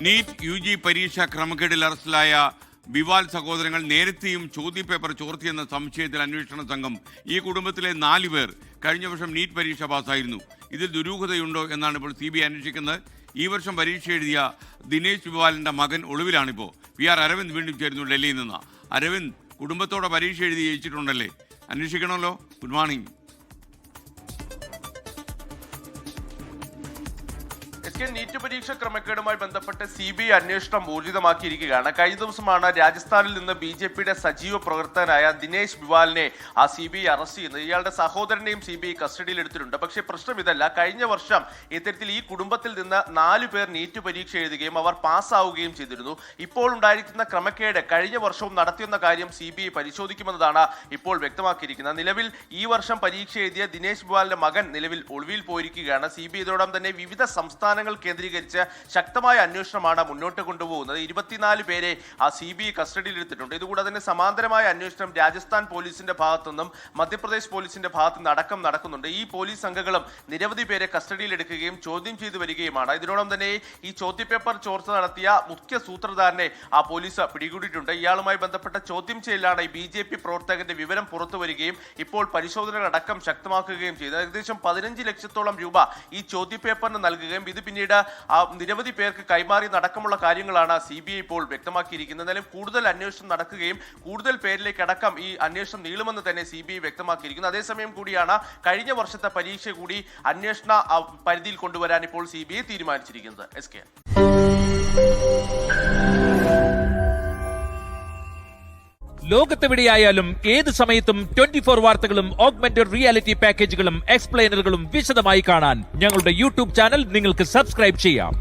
NEET UG പരീക്ഷ ക്രമക്കേടിൽ അറസ്റ്റിലായ ബിവാൽ സഹോദരങ്ങൾ നേരത്തെയും ചോദ്യപേപ്പർ ചോർത്തിയെന്ന സംശയത്തിൽ അന്വേഷണ സംഘം ഈ കുടുംബത്തിലെ 4 പേർ കഴിഞ്ഞ വർഷം നീറ്റ് പരീക്ഷ പാസ്സായിരുന്നു. ഇതിൽ ദുരൂഹതയുണ്ടോ എന്നാണ് ഇപ്പോൾ CBI അന്വേഷിക്കുന്നത്. ഈ വർഷം പരീക്ഷ എഴുതിയ ദിനേശ് ബിവാലിന്റെ മകൻ ഒളിവിലാണിപ്പോൾ. PR അരവിന്ദ് വീണ്ടും ചേരുന്നു ഡൽഹിയിൽ നിന്ന്. അരവിന്ദ്, കുടുംബത്തോടെ പരീക്ഷ എഴുതി ജയിച്ചിട്ടുണ്ടല്ലേ, അന്വേഷിക്കണമല്ലോ. Good morning. നീറ്റ് പരീക്ഷ ക്രമക്കേടുമായി ബന്ധപ്പെട്ട് CBI അന്വേഷണം ഊർജിതമാക്കിയിരിക്കുകയാണ്. കഴിഞ്ഞ ദിവസമാണ് രാജസ്ഥാനിൽ നിന്ന് BJPയുടെ സജീവ പ്രവർത്തകനായ ദിനേശ് ബിവാലിനെ CBI അറസ്റ്റ് ചെയ്യുന്നത്. ഇയാളുടെ സഹോദരനെയും CBI കസ്റ്റഡിയിൽ എടുത്തിട്ടുണ്ട്. പക്ഷേ പ്രശ്നം ഇതല്ല. കഴിഞ്ഞ വർഷം ഇത്തരത്തിൽ ഈ കുടുംബത്തിൽ നിന്ന് 4 പേർ നീറ്റ് പരീക്ഷ എഴുതുകയും അവർ പാസ്സാവുകയും ചെയ്തിരുന്നു. ഇപ്പോൾ ഉണ്ടായിരിക്കുന്ന ക്രമക്കേട് കഴിഞ്ഞ വർഷവും നടത്തിയെന്ന കാര്യം CBI പരിശോധിക്കുമെന്നതാണ് ഇപ്പോൾ വ്യക്തമാക്കിയിരിക്കുന്നത്. നിലവിൽ ഈ വർഷം പരീക്ഷ എഴുതിയ ദിനേശ് ബിവാലിന്റെ മകൻ നിലവിൽ ഒളിവിൽ പോയിരിക്കുകയാണ്. CBI ഇതോടൊപ്പം തന്നെ വിവിധ സംസ്ഥാനങ്ങൾ കേന്ദ്രീകരിച്ച് ശക്തമായ അന്വേഷണമാണ് മുന്നോട്ട് കൊണ്ടുപോകുന്നത്. 24 പേരെ CBI കസ്റ്റഡിയിൽ എടുത്തിട്ടുണ്ട്. ഇതുകൂടാതെ തന്നെ സമാന്തരമായ അന്വേഷണം രാജസ്ഥാൻ പോലീസിന്റെ ഭാഗത്തുനിന്നും മധ്യപ്രദേശ് പോലീസിന്റെ ഭാഗത്തുനിന്ന് അടക്കം നടക്കുന്നുണ്ട്. ഈ പോലീസ് സംഘങ്ങളും നിരവധി പേരെ കസ്റ്റഡിയിൽ എടുക്കുകയും ചോദ്യം ചെയ്തു വരികയുമാണ്. ഇതിനോടൊപ്പം തന്നെ ഈ ചോദ്യപേപ്പർ ചോർച്ച നടത്തിയ മുഖ്യ സൂത്രധാരനെ പോലീസ് പിടികൂടിയിട്ടുണ്ട്. ഇയാളുമായി ബന്ധപ്പെട്ട ചോദ്യം ചെയ്യലാണ് ഈ BJP പ്രവർത്തകന്റെ വിവരം പുറത്തു വരികയും ഇപ്പോൾ പരിശോധനകളടക്കം ശക്തമാക്കുകയും ചെയ്തത്. ഏകദേശം 15 ലക്ഷത്തോളം രൂപ ഈ ചോദ്യപേപ്പറിന് നൽകുകയും ഇത് പിന്നീട് നിരവധി പേർക്ക് കൈമാറി നടക്കമുള്ള കാര്യങ്ങളാണ് CBI ഇപ്പോൾ വ്യക്തമാക്കിയിരിക്കുന്നത്. എന്നാലും കൂടുതൽ അന്വേഷണം നടക്കുകയും കൂടുതൽ പേരിലേക്ക് അടക്കം ഈ അന്വേഷണം നീളുമെന്ന് തന്നെ CBI വ്യക്തമാക്കിയിരിക്കുന്നു. അതേസമയം കൂടിയാണ് കഴിഞ്ഞ വർഷത്തെ പരീക്ഷ കൂടി അന്വേഷണ പരിധിയിൽ കൊണ്ടുവരാൻ ഇപ്പോൾ CBI തീരുമാനിച്ചിരിക്കുന്നത്. SK ലോകത്തെവിടെയായാലും ഏത് സമയത്തും 24 വാർത്തകളും ഓഗ്മെന്റഡ് റിയാലിറ്റി പാക്കേജുകളും എക്സ്പ്ലെയിനറുകളും വിശദമായി കാണാൻ ഞങ്ങളുടെ YouTube ചാനൽ നിങ്ങൾക്ക് സബ്സ്ക്രൈബ് ചെയ്യാം.